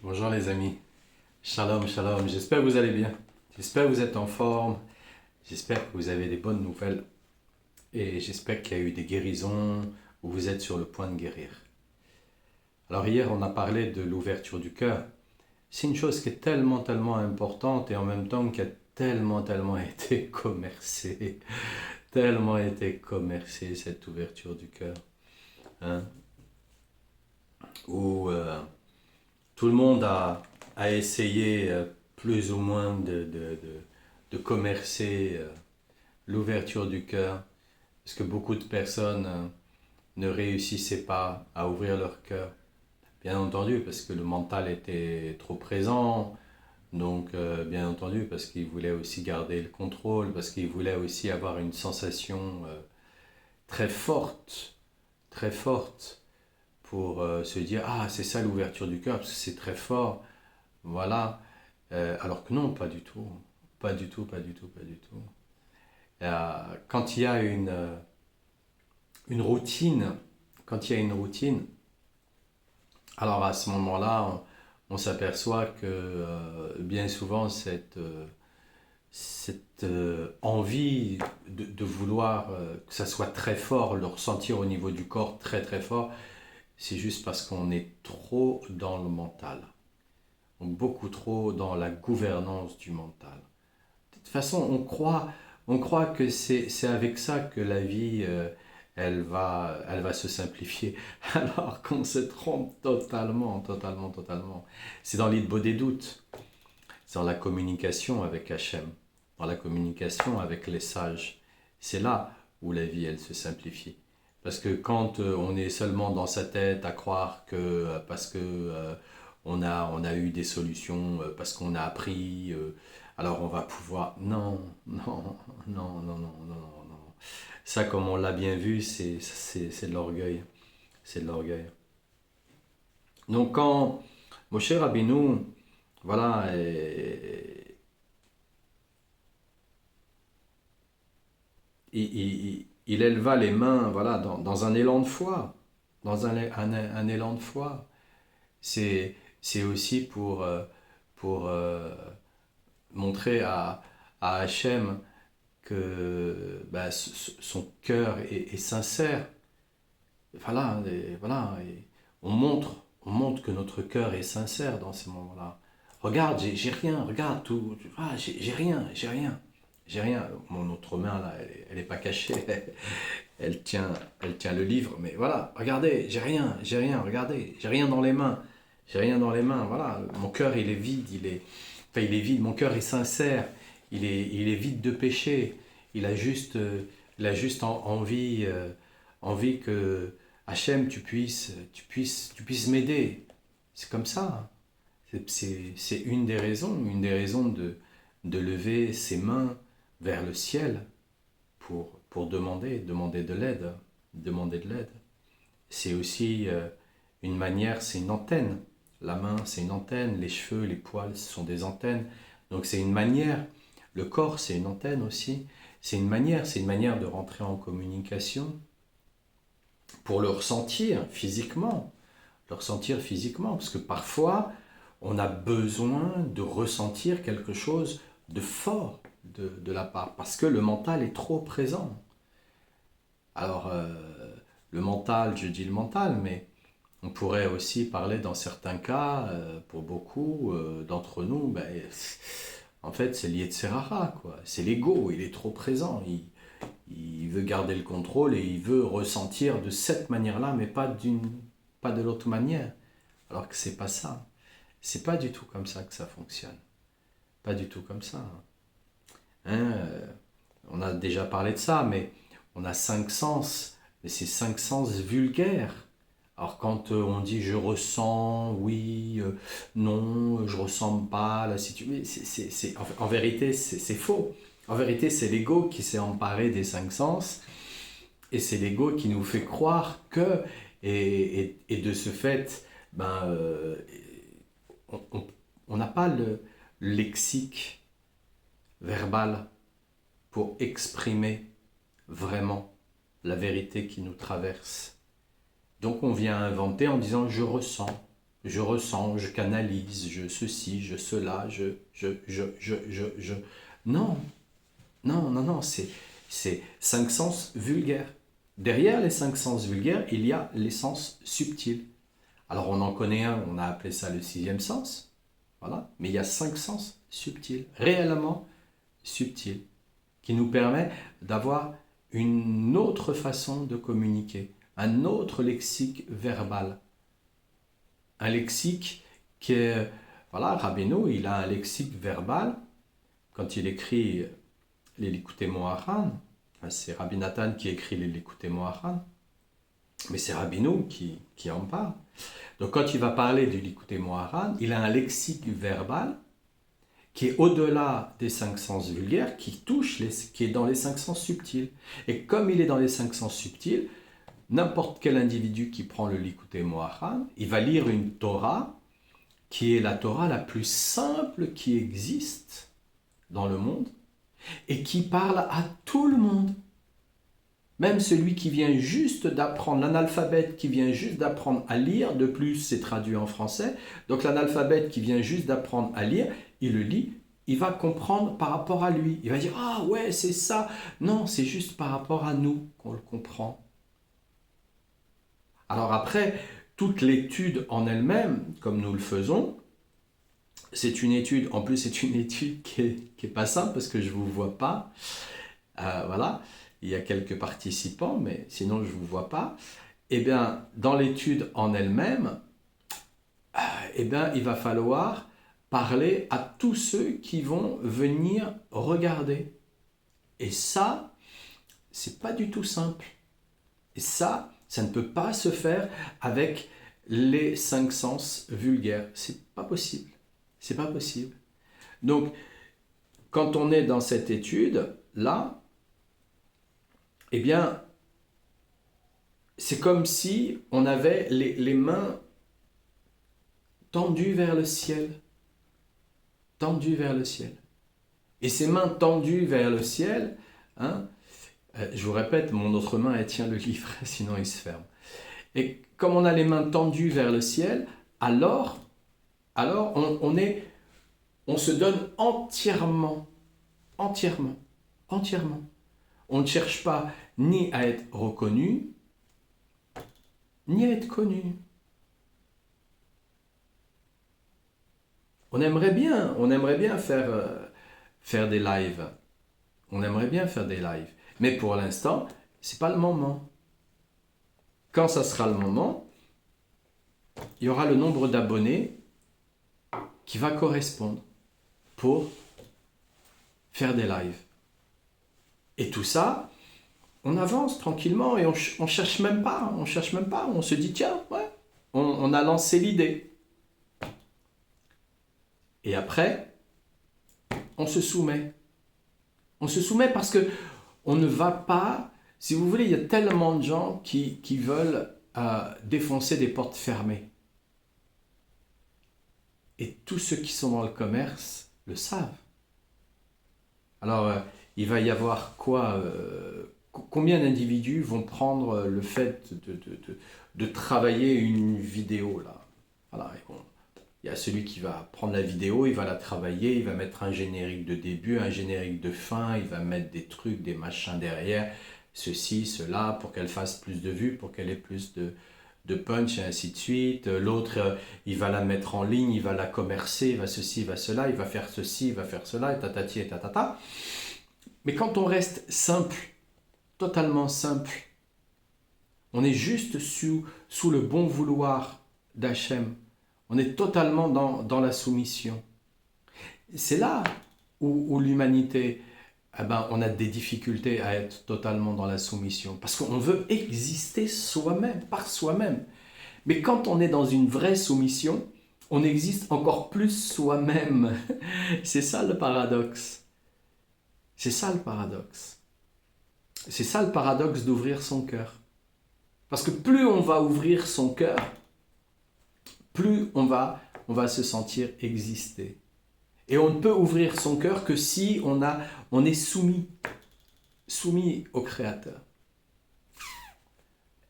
Bonjour les amis, shalom, shalom, j'espère que vous allez bien, j'espère que vous êtes en forme, j'espère que vous avez des bonnes nouvelles et j'espère qu'il y a eu des guérisons ou vous êtes sur le point de guérir. Alors hier on a parlé de l'ouverture du cœur, c'est une chose qui est tellement tellement importante et en même temps qui a tellement été commercée cette ouverture du cœur, hein, où tout le monde a essayé plus ou moins de commercer l'ouverture du cœur, parce que beaucoup de personnes ne réussissaient pas à ouvrir leur cœur. Bien entendu, parce que le mental était trop présent, donc bien entendu, parce qu'ils voulaient aussi garder le contrôle, parce qu'ils voulaient aussi avoir une sensation très forte, très forte, pour se dire, ah, c'est ça l'ouverture du cœur, parce que c'est très fort, voilà. Alors que non, pas du tout. Pas du tout, pas du tout, pas du tout. Quand il y a une routine, quand il y a une routine, alors à ce moment-là, on s'aperçoit que bien souvent cette envie de vouloir que ça soit très fort, le ressentir au niveau du corps très très fort, c'est juste parce qu'on est trop dans le mental, beaucoup trop dans la gouvernance du mental. De toute façon, on croit que c'est avec ça que la vie, elle va se simplifier, alors qu'on se trompe totalement, totalement, totalement. C'est dans l'île des doutes, c'est dans la communication avec Hachem, dans la communication avec les sages. C'est là où la vie, elle se simplifie. Parce que quand on est seulement dans sa tête à croire que parce que on a eu des solutions, parce qu'on a appris, alors on va pouvoir... Non, non, non, non, non, non, non, non. Ça, comme on l'a bien vu, c'est de l'orgueil. C'est de l'orgueil. Donc quand Moshe Rabbeinu, voilà, il éleva les mains, voilà, dans un élan de foi, dans un élan de foi. C'est aussi pour montrer à Hachem que bah, son cœur est sincère. Voilà, voilà, et on montre que notre cœur est sincère dans ces moments-là. Regarde, j'ai rien, regarde tout, ah, j'ai rien, j'ai rien, j'ai rien. Mon autre main là, elle est pas cachée, elle tient le livre, mais voilà, regardez, j'ai rien, regardez, j'ai rien dans les mains, j'ai rien dans les mains, voilà, mon cœur il est vide, il est vide, mon cœur est sincère, il est vide de péché, il a juste envie que Hachem, tu puisses m'aider, c'est comme ça, c'est une des raisons de lever ses mains vers le ciel, pour demander de l'aide, demander de l'aide. C'est aussi une manière, c'est une antenne. La main, c'est une antenne, les cheveux, les poils, ce sont des antennes. Donc c'est une manière, le corps, c'est une antenne aussi. C'est une manière de rentrer en communication pour le ressentir physiquement, parce que parfois, on a besoin de ressentir quelque chose de fort de la part, parce que le mental est trop présent. Alors, le mental, je dis le mental, mais on pourrait aussi parler dans certains cas, pour beaucoup d'entre nous, ben, en fait, c'est lié de Serrara, quoi. C'est l'ego, il est trop présent. Il veut garder le contrôle et il veut ressentir de cette manière-là, mais pas de l'autre manière. Alors que c'est pas ça. C'est pas du tout comme ça que ça fonctionne. Pas du tout comme ça. Hein, on a déjà parlé de ça, mais on a cinq sens, mais c'est cinq sens vulgaires. Alors quand on dit je ressens, oui, non, je ressens pas la situation, en vérité c'est faux. En vérité c'est l'ego qui s'est emparé des cinq sens et c'est l'ego qui nous fait croire que, et de ce fait, ben, on n'a pas le lexique verbal pour exprimer vraiment la vérité qui nous traverse. Donc on vient inventer en disant je ressens. Je ressens, je canalise, je ceci, je cela, je. Non, non, non, non, c'est cinq sens vulgaires. Derrière les cinq sens vulgaires, il y a les sens subtils. Alors on en connaît un, on a appelé ça le sixième sens, voilà. Mais il y a cinq sens subtils, réellement subtils, qui nous permet d'avoir une autre façon de communiquer, un autre lexique verbal. Un lexique qui est... Voilà, Rabbeinu, il a un lexique verbal. Quand il écrit les Likutei Moharan, c'est Rabbi Nathan qui écrit les Likutei Moharan, mais c'est Rabbeinu qui en parle. Donc quand il va parler du Likutei Moharan, il a un lexique verbal qui est au-delà des cinq sens vulgaires, qui est dans les cinq sens subtils. Et comme il est dans les cinq sens subtils, n'importe quel individu qui prend le Likutei Moharan, il va lire une Torah qui est la Torah la plus simple qui existe dans le monde et qui parle à tout le monde. Même celui qui vient juste d'apprendre, l'analphabète qui vient juste d'apprendre à lire, de plus c'est traduit en français, donc l'analphabète qui vient juste d'apprendre à lire, il le lit, il va comprendre par rapport à lui. Il va dire « Ah ouais, c'est ça !» Non, c'est juste par rapport à nous qu'on le comprend. Alors après, toute l'étude en elle-même, comme nous le faisons, c'est une étude, en plus c'est une étude qui est pas simple parce que je ne vous vois pas. Voilà, il y a quelques participants, mais sinon je ne vous vois pas. Eh bien, dans l'étude en elle-même, eh bien, il va falloir parler à tous ceux qui vont venir regarder. Et ça, c'est pas du tout simple. Et ça ne peut pas se faire avec les cinq sens vulgaires. C'est pas possible. C'est pas possible. Donc, quand on est dans cette étude-là, eh bien, c'est comme si on avait les mains tendues vers le ciel. Tendues vers le ciel. Et ces mains tendues vers le ciel, hein, je vous répète, mon autre main, elle tient le livre, sinon il se ferme. Et comme on a les mains tendues vers le ciel, alors on se donne entièrement. On ne cherche pas ni à être reconnu, ni à être connu. On aimerait bien faire des lives. On aimerait bien faire des lives. Mais pour l'instant, ce n'est pas le moment. Quand ça sera le moment, il y aura le nombre d'abonnés qui va correspondre pour faire des lives. Et tout ça, on avance tranquillement et on cherche même pas. On se dit, tiens, ouais, on a lancé l'idée. Et après, on se soumet. On se soumet parce que on ne va pas, si vous voulez, il y a tellement de gens qui veulent défoncer des portes fermées. Et tous ceux qui sont dans le commerce le savent. Alors, il va y avoir quoi combien d'individus vont prendre le fait de travailler une vidéo là? Voilà, il y a celui qui va prendre la vidéo, il va la travailler, il va mettre un générique de début, un générique de fin, il va mettre des trucs, des machins derrière, ceci, cela, pour qu'elle fasse plus de vues, pour qu'elle ait plus de punch et ainsi de suite. L'autre, il va la mettre en ligne, il va la commercer, il va ceci, il va cela, il va faire ceci, il va faire cela, et tatati et tatata. Mais quand on reste simple, totalement simple, on est juste sous le bon vouloir d'Hachem. On est totalement dans la soumission. C'est là où l'humanité, on a des difficultés à être totalement dans la soumission. Parce qu'on veut exister soi-même, par soi-même. Mais quand on est dans une vraie soumission, on existe encore plus soi-même. C'est ça le paradoxe. C'est ça le paradoxe. C'est ça le paradoxe d'ouvrir son cœur. Parce que plus on va ouvrir son cœur, plus on va se sentir exister. Et on ne peut ouvrir son cœur que si on est soumis au Créateur.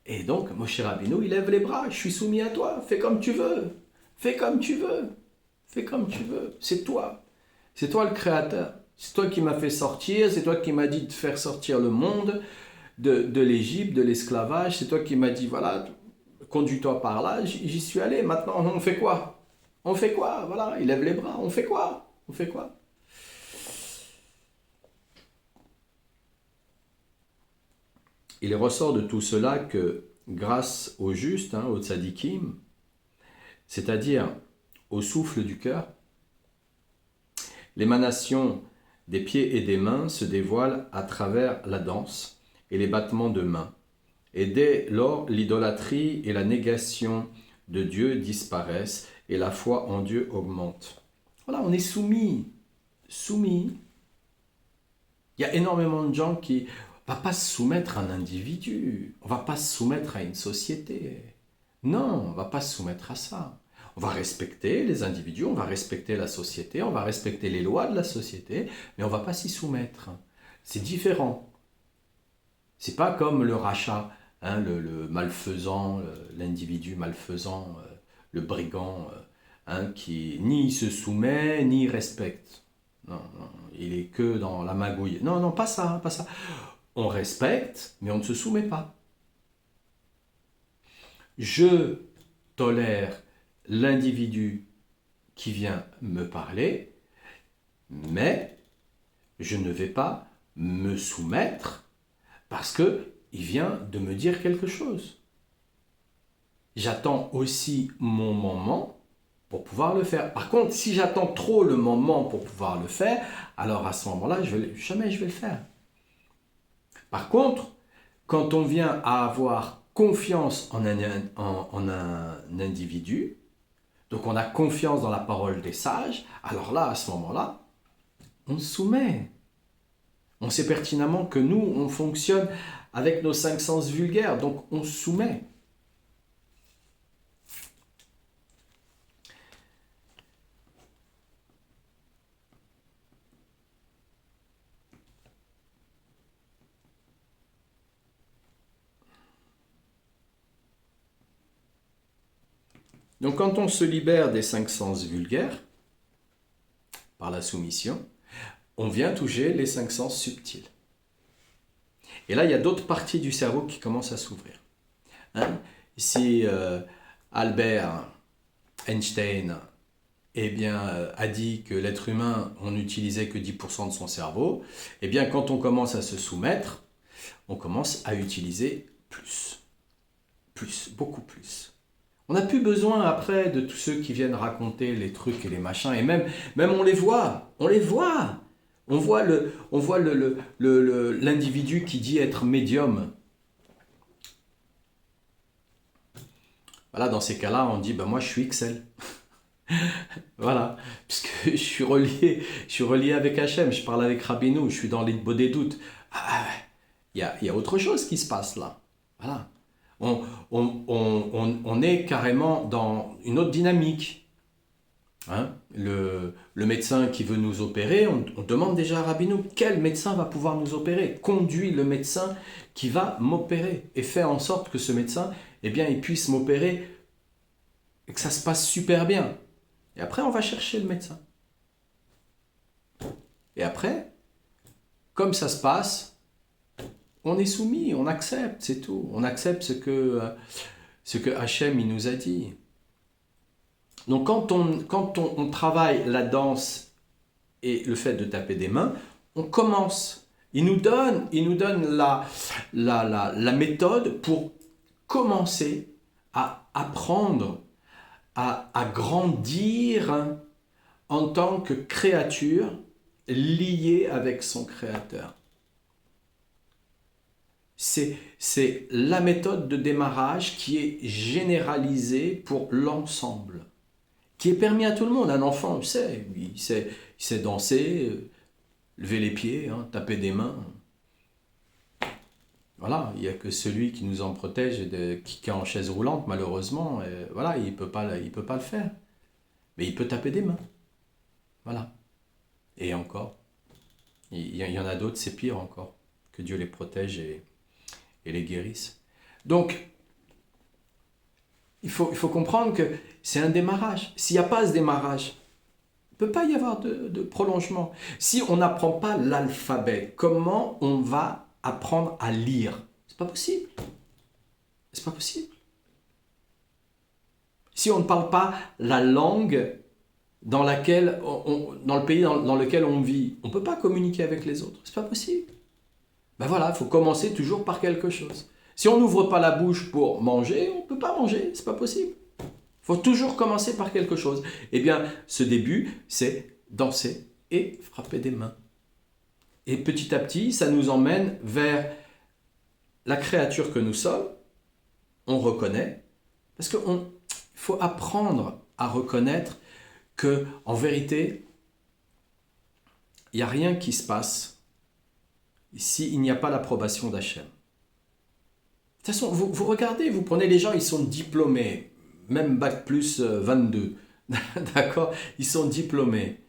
Et donc, Moshe Rabbeinu, il lève les bras, je suis soumis à toi, fais comme tu veux. Fais comme tu veux. Fais comme tu veux. C'est toi. C'est toi le créateur. C'est toi qui m'as fait sortir. C'est toi qui m'as dit de faire sortir le monde de l'Égypte, de l'esclavage. C'est toi qui m'as dit, voilà, conduis-toi par là. J'y suis allé. Maintenant, on fait quoi? On fait quoi? Voilà, il lève les bras. On fait quoi? On fait quoi? Il ressort de tout cela que grâce au juste, au tzadikim, c'est-à-dire au souffle du cœur, l'émanation des pieds et des mains se dévoile à travers la danse et les battements de mains. Et dès lors, l'idolâtrie et la négation de Dieu disparaissent et la foi en Dieu augmente. Voilà, on est soumis. Soumis. Il y a énormément de gens qui ne vont pas se soumettre à un individu. On ne va pas se soumettre à une société. Non, on ne va pas se soumettre à ça. On va respecter les individus, on va respecter la société, on va respecter les lois de la société, mais on ne va pas s'y soumettre. C'est différent. C'est pas comme le rachat, le malfaisant, l'individu malfaisant, le brigand, qui ni se soumet, ni respecte. Non, non, il est que dans la magouille. Non, non, pas ça, pas ça. On respecte, mais on ne se soumet pas. Je tolère l'individu qui vient me parler, mais je ne vais pas me soumettre parce qu'il vient de me dire quelque chose. J'attends aussi mon moment pour pouvoir le faire. Par contre, si j'attends trop le moment pour pouvoir le faire, alors à ce moment-là, jamais je vais le faire. Par contre, quand on vient à avoir confiance en un individu, donc on a confiance dans la parole des sages, alors là, à ce moment-là, on se soumet. On sait pertinemment que nous, on fonctionne avec nos 5 sens vulgaires, donc on se soumet. Donc quand on se libère des 5 sens vulgaires, par la soumission, on vient toucher les 5 sens subtils. Et là, il y a d'autres parties du cerveau qui commencent à s'ouvrir. Si Albert Einstein a dit que l'être humain, on n'utilisait que 10% de son cerveau, eh bien quand on commence à se soumettre, on commence à utiliser plus, beaucoup plus. On n'a plus besoin après de tous ceux qui viennent raconter les trucs et les machins, et même on les voit. On voit l'individu qui dit être médium. Voilà, dans ces cas-là, on dit, moi je suis XL. Voilà, puisque je suis relié avec Hachem, je parle avec Rabbeinu, je suis dans l'Itbo des doutes. Il y a autre chose qui se passe là. Voilà. On est carrément dans une autre dynamique. Le médecin qui veut nous opérer, on demande déjà à Rabbeinu quel médecin va pouvoir nous opérer. Conduis le médecin qui va m'opérer et fais en sorte que ce médecin, il puisse m'opérer et que ça se passe super bien. Et après, on va chercher le médecin. Et après, comme ça se passe, on est soumis, on accepte, c'est tout. On accepte ce que Hachem il nous a dit. Donc quand on travaille la danse et le fait de taper des mains, on commence. Il nous donne la méthode pour commencer à apprendre, à grandir en tant que créature liée avec son Créateur. C'est la méthode de démarrage qui est généralisée pour l'ensemble, qui est permis à tout le monde. Un enfant, il sait danser, lever les pieds, taper des mains. Voilà, il n'y a que celui qui nous en protège et qui est en chaise roulante, malheureusement, voilà, il ne peut pas le faire. Mais il peut taper des mains. Voilà. Et encore, il y en a d'autres, c'est pire encore. Que Dieu les protège et les guérisse. Donc, Il faut comprendre que c'est un démarrage. S'il n'y a pas ce démarrage, il ne peut pas y avoir de prolongement. Si on n'apprend pas l'alphabet, comment on va apprendre à lire? C'est pas possible. C'est pas possible. Si on ne parle pas la langue dans le pays dans lequel on vit, on ne peut pas communiquer avec les autres. C'est pas possible. Ben voilà, il faut commencer toujours par quelque chose. Si on n'ouvre pas la bouche pour manger, on ne peut pas manger. C'est pas possible. Il faut toujours commencer par quelque chose. Eh bien, ce début, c'est danser et frapper des mains. Et petit à petit, ça nous emmène vers la créature que nous sommes. On reconnaît. Parce qu'il faut apprendre à reconnaître que, en vérité, il n'y a rien qui se passe s'il n'y a pas l'approbation d'Hachem. De toute façon, vous regardez, vous prenez les gens, ils sont diplômés, même Bac plus 22, d'accord? Ils sont diplômés.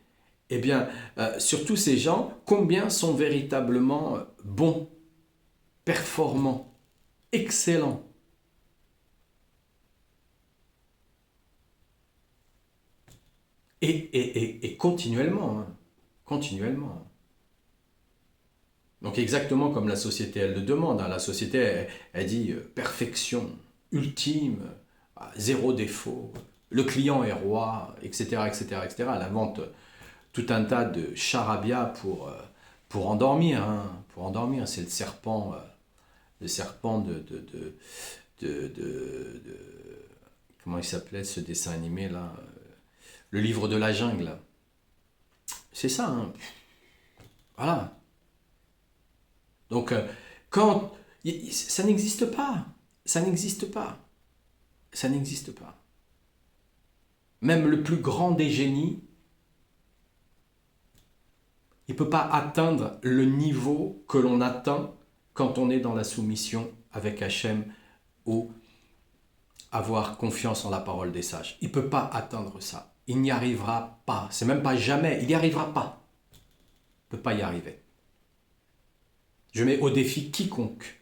Eh bien, sur tous ces gens, combien sont véritablement bons, performants, excellents? Et continuellement, hein, continuellement. Donc exactement comme la société, elle le demande. Hein. La société, elle dit perfection, ultime, zéro défaut, le client est roi, etc., etc., etc. Elle invente tout un tas de charabia pour endormir. Hein, pour endormir, c'est le serpent de comment il s'appelait ce dessin animé là, le livre de la jungle. C'est ça. Hein. Voilà. Donc, quand ça n'existe pas, ça n'existe pas, ça n'existe pas. Même le plus grand des génies, il ne peut pas atteindre le niveau que l'on atteint quand on est dans la soumission avec Hachem ou avoir confiance en la parole des sages. Il ne peut pas atteindre ça. Il n'y arrivera pas. C'est même pas jamais. Il n'y arrivera pas. Il ne peut pas y arriver. Je mets au défi quiconque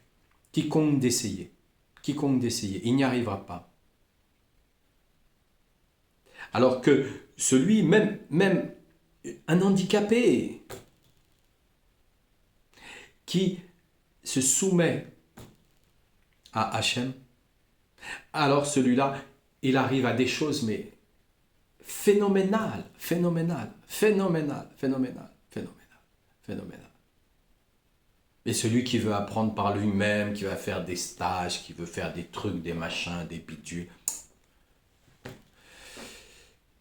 d'essayer. Quiconque d'essayer. Il n'y arrivera pas. Alors que celui, même un handicapé, qui se soumet à Hachem, alors celui-là, il arrive à des choses, mais phénoménales, phénoménales, phénoménales, phénoménales, phénoménales, phénoménales. Et celui qui veut apprendre par lui-même, qui va faire des stages, qui veut faire des trucs, des machins, des bidules.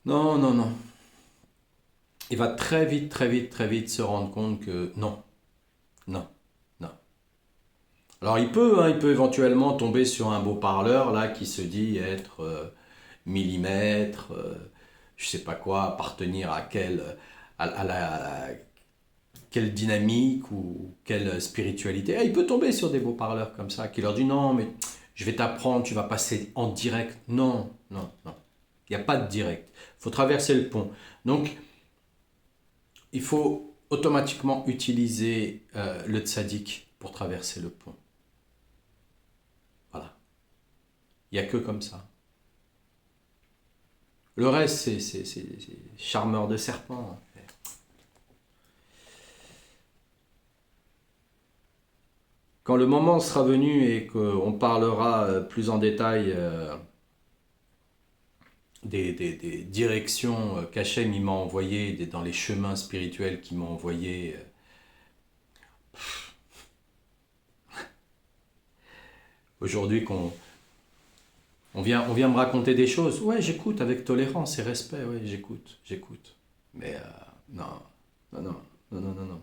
Non, non, non. Il va très vite, très vite, très vite se rendre compte que non, non, non. Alors il peut éventuellement tomber sur un beau parleur là qui se dit être millimètre, je sais pas quoi, appartenir à quelle dynamique ou quelle spiritualité. Il peut tomber sur des beaux parleurs comme ça qui leur dit non mais je vais t'apprendre, tu vas passer en direct. Non, non, non. Il n'y a pas de direct. Il faut traverser le pont. Donc il faut automatiquement utiliser le tzaddik pour traverser le pont. Voilà. Il n'y a que comme ça. Le reste, c'est charmeur de serpent. Quand le moment sera venu et qu'on parlera plus en détail des directions qu'Hachem il m'a envoyées, dans les chemins spirituels qu'il m'a envoyés, aujourd'hui on vient me raconter des choses, ouais j'écoute avec tolérance et respect, ouais j'écoute. Mais non, non, non, non, non, non, non.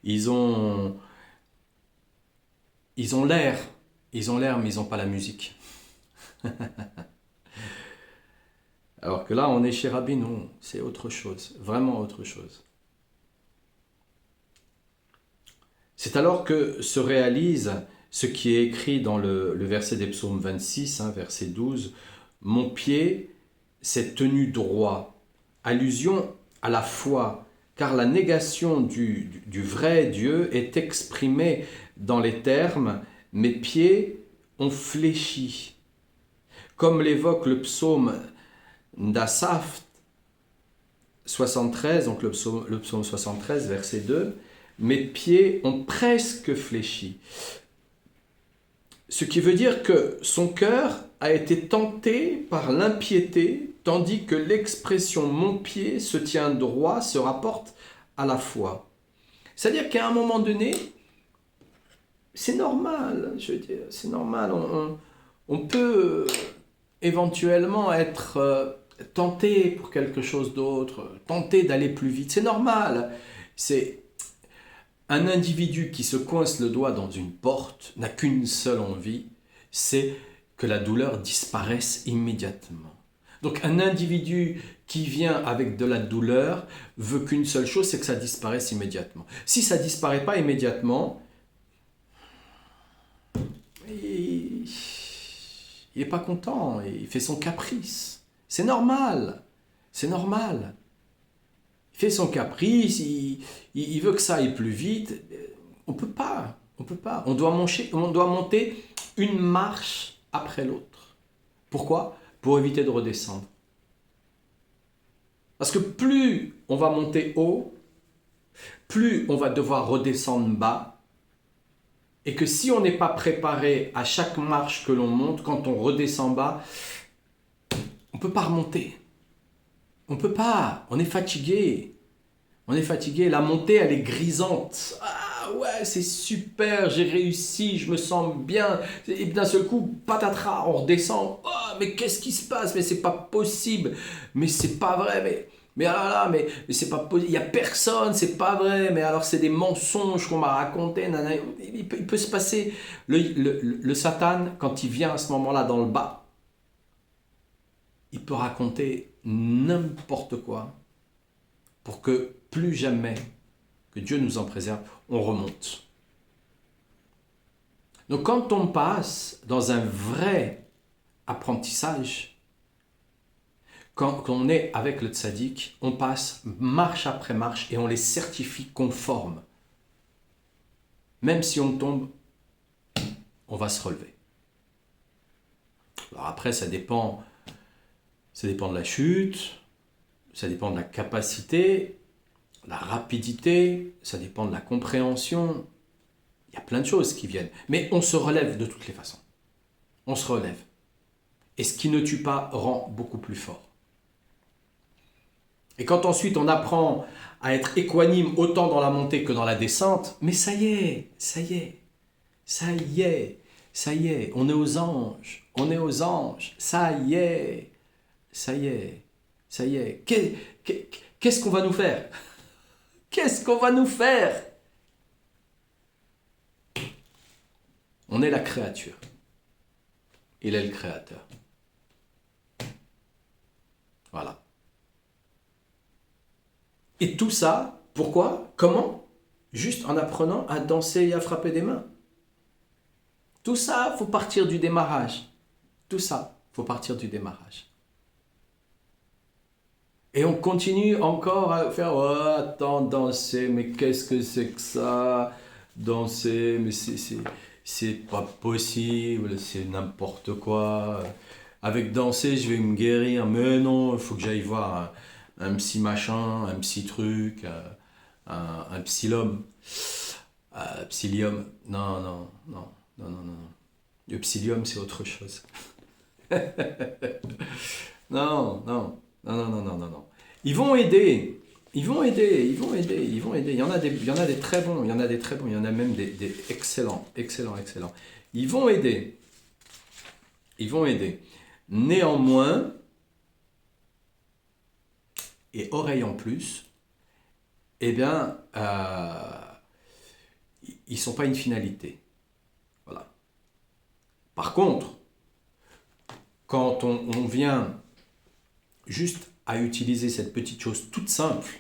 Ils ont l'air, mais ils n'ont pas la musique. Alors que là, on est chez Rabbi, non, c'est autre chose, vraiment autre chose. C'est alors que se réalise ce qui est écrit dans le verset des psaumes 26, hein, verset 12, « Mon pied s'est tenu droit », allusion à la foi, car la négation du vrai Dieu est exprimée dans les termes « Mes pieds on fléchit. Comme l'évoque le psaume d'Asaph 73, donc le psaume 73, verset 2, « Mes pieds ont presque fléchi ». Ce qui veut dire que son cœur a été tenté par l'impiété, tandis que l'expression « mon pied se tient droit » se rapporte à la foi. C'est-à-dire qu'à un moment donné, c'est normal, je veux dire, c'est normal. On peut éventuellement être tenté pour quelque chose d'autre, tenté d'aller plus vite, c'est normal. C'est un individu qui se coince le doigt dans une porte n'a qu'une seule envie, c'est que la douleur disparaisse immédiatement. Donc un individu qui vient avec de la douleur veut qu'une seule chose, c'est que ça disparaisse immédiatement. Si ça ne disparaît pas immédiatement, il n'est pas content, il fait son caprice. C'est normal, c'est normal. Il fait son caprice, il veut que ça aille plus vite. On ne peut pas, on peut pas. On doit monter une marche après l'autre. Pourquoi? Pour éviter de redescendre. Parce que plus on va monter haut, plus on va devoir redescendre bas. Et que si on n'est pas préparé à chaque marche que l'on monte, quand on redescend bas, on ne peut pas remonter. On ne peut pas, on est fatigué. On est fatigué, la montée elle est grisante. Ah ouais, c'est super, j'ai réussi, je me sens bien. Et d'un seul coup, patatras, on redescend. Oh, mais qu'est-ce qui se passe? Mais c'est pas possible. Mais c'est pas vrai. Mais ah là, mais c'est pas possible. Il y a personne, c'est pas vrai. Mais alors c'est des mensonges qu'on m'a racontés. Il peut se passer. Le Satan, quand il vient à ce moment-là dans le bas, il peut raconter n'importe quoi pour que plus jamais, que Dieu nous en préserve, on remonte. Donc quand on passe dans un vrai apprentissage, quand on est avec le tzaddik, on passe marche après marche et on les certifie conformes. Même si on tombe, on va se relever. Alors après, ça dépend de la chute, ça dépend de la capacité, la rapidité, ça dépend de la compréhension. Il y a plein de choses qui viennent. Mais on se relève de toutes les façons. On se relève. Et ce qui ne tue pas rend beaucoup plus fort. Et quand ensuite on apprend à être équanime autant dans la montée que dans la descente, mais ça y est, ça y est, ça y est, ça y est, on est aux anges, ça y est, ça y est, ça y est. Qu'est-ce qu'on va nous faire? Qu'est-ce qu'on va nous faire? On est la créature. Il est le créateur. Voilà. Et tout ça, pourquoi? Comment? Juste en apprenant à danser et à frapper des mains. Tout ça, il faut partir du démarrage. Tout ça, il faut partir du démarrage. Et on continue encore à faire « Oh, attends, danser, mais qu'est-ce que c'est que ça? Danser, mais c'est pas possible, c'est n'importe quoi. Avec danser, je vais me guérir. Mais non, il faut que j'aille voir un psy machin, un psy truc, un psylome. Psyllium. Non, non, non, non, non, non. Le psyllium, c'est autre chose. Non, non. Non, non, non, non, non, non. Ils vont aider. Ils vont aider. Il y en a des très bons. Il y en a des très bons. Il y en a même des excellents. Excellents, excellents. Ils vont aider. Ils vont aider. Néanmoins, et oreille en plus, eh bien, ils ne sont pas une finalité. Voilà. Par contre, quand on vient juste à utiliser cette petite chose toute simple,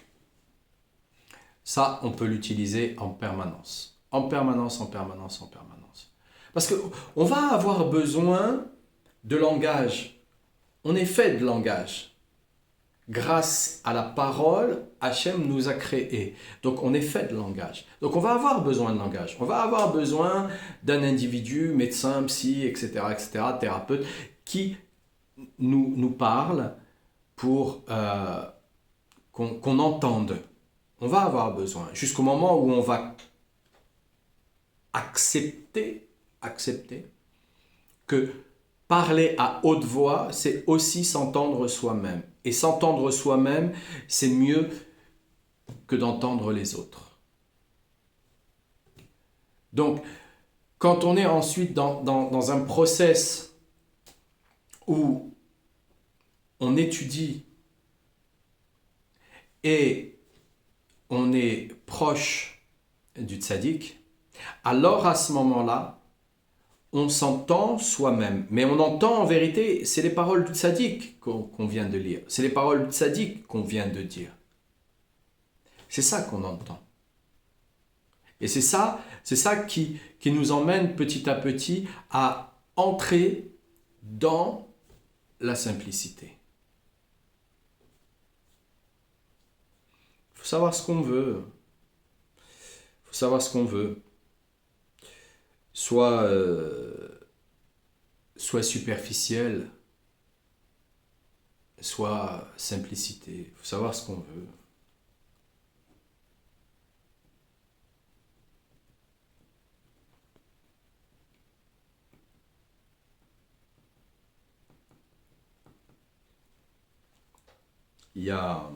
ça, on peut l'utiliser en permanence. En permanence, en permanence, en permanence. Parce qu'on va avoir besoin de langage. On est fait de langage. grâce à la parole, Hachem nous a créés. Donc on est fait de langage. Donc on va avoir besoin de langage. On va avoir besoin d'un individu, médecin, psy, etc., thérapeute, qui nous parle pour qu'on entende. On va avoir besoin. Jusqu'au moment où on va accepter que parler à haute voix, c'est aussi s'entendre soi-même. Et s'entendre soi-même, c'est mieux que d'entendre les autres. Donc, quand on est ensuite dans un process où on étudie et on est proche du tzaddik, alors à ce moment-là, on s'entend soi-même. Mais on entend en vérité, c'est les paroles du tzaddik qu'on vient de lire. C'est les paroles du tzaddik qu'on vient de dire. C'est ça qu'on entend. Et c'est ça qui nous emmène petit à petit à entrer dans la simplicité. Il faut savoir ce qu'on veut. Il faut savoir ce qu'on veut. Soit superficiel, soit simplicité. Il faut savoir ce qu'on veut. Il y a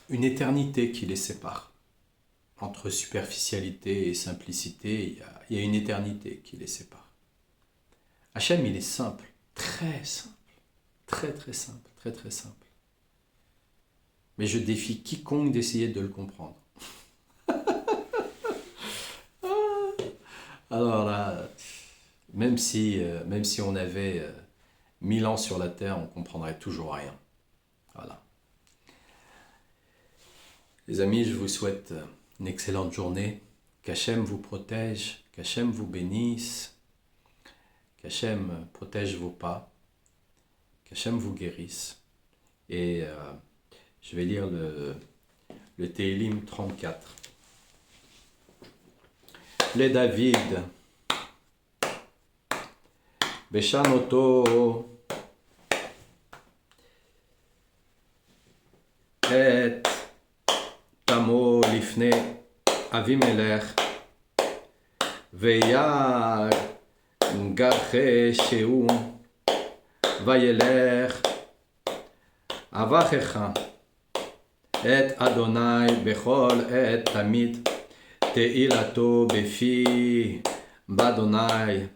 une éternité qui les sépare. Entre superficialité et simplicité, il y a une éternité qui les sépare. Hachem, il est simple, très simple, très très simple, très très simple. Mais je défie quiconque d'essayer de le comprendre. Alors là, même si on avait 1000 ans sur la terre, on ne comprendrait toujours rien. Voilà. Les amis, je vous souhaite une excellente journée. Qu'Hachem vous protège, qu'Hachem vous bénisse, qu'Hachem protège vos pas, qu'Hachem vous guérisse. Et je vais lire le Télim 34. Les David, Beshanoto, et Tamo Lifne Avimelech, Veyag Gache Sheu, Vayelech, Avachecha, et Adonai Bechol et Tamid, Teilato Befi, Badonai,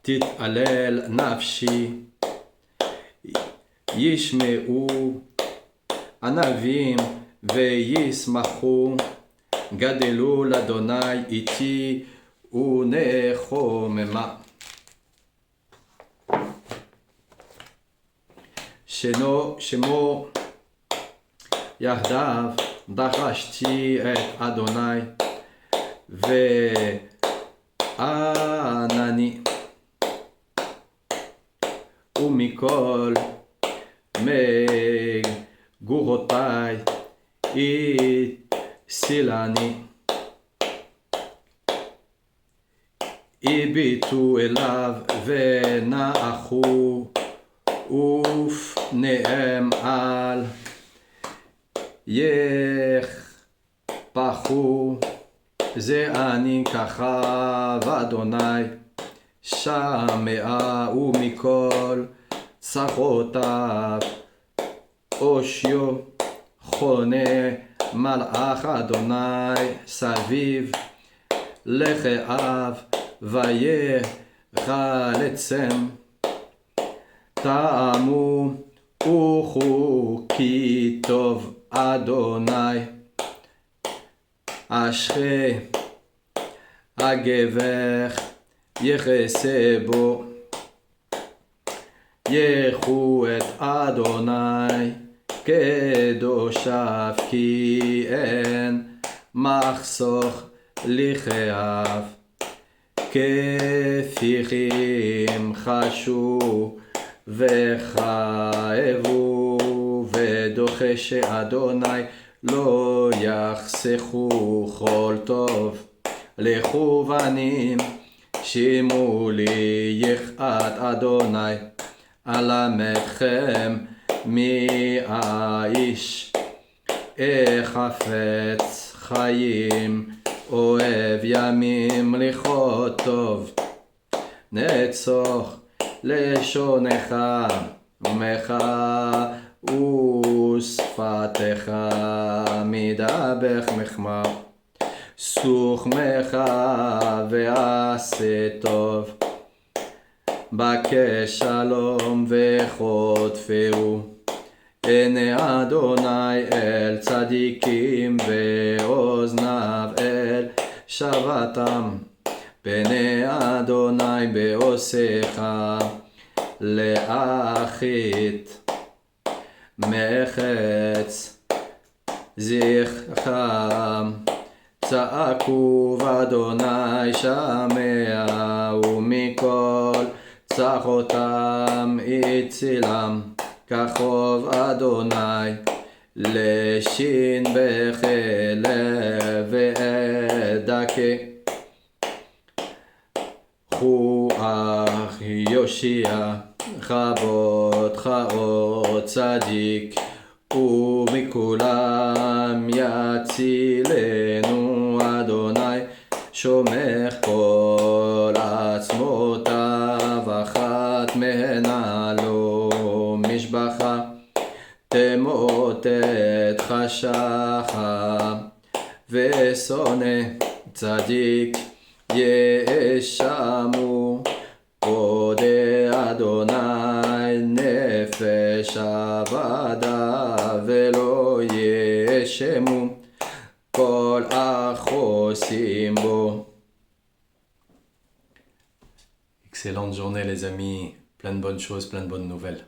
Tit Alel Nafshi, Yishmeu, Anavim, Veyismachu, Gadelu l'Adonai iti unechomema. Shemo Yahdav Dachashti et Adonai Ve'anani Umikol Megurotai Silani Ibitu elav vena'achu ufneem al yechpachu ze ani kacha v'Adonai shamea umikol tzachotav oshio chone Malach Adonai Saviv Lecheav Vayechaletsem Ta'amu Uchu Ki Tov Adonai Ashre Agever Yechesebo Yechu et Adonai קדושיו כי אין מחסוך לכאב. כפיכם חשו וכאבו ודוחה שאדוני לא יחסכו כל טוב. לכו בנים שימו לי יחד אדוני, אלמדכם מי האיש חפץ חיים אוהב ימים לחיות טוב. נצוך לשונך עמך ושפתך מדבך מחמר. סוך מך ועשה טוב, בקש שלום וחוטפהו. עיני אדוני אל צדיקים ואוזניו אל שבתם. פני אדוני בעושך להחית מחץ זכרם. צעקו ואדוני שמע ומכל צחותם הצילם. כחוב אדוני לשין בחלב ואדכא. רוח יושיע כבודך עוד צדיק, ומכולם יצילנו אדוני. שומך כל עצמותיו אחת מהנה לו משבחה. תמוטט חשכה ושונא צדיק ישמו. פודה אדוני נפש עבדה ולא ישמו כל החוסים בו. Excellente journée les amis, plein de bonnes choses, plein de bonnes nouvelles.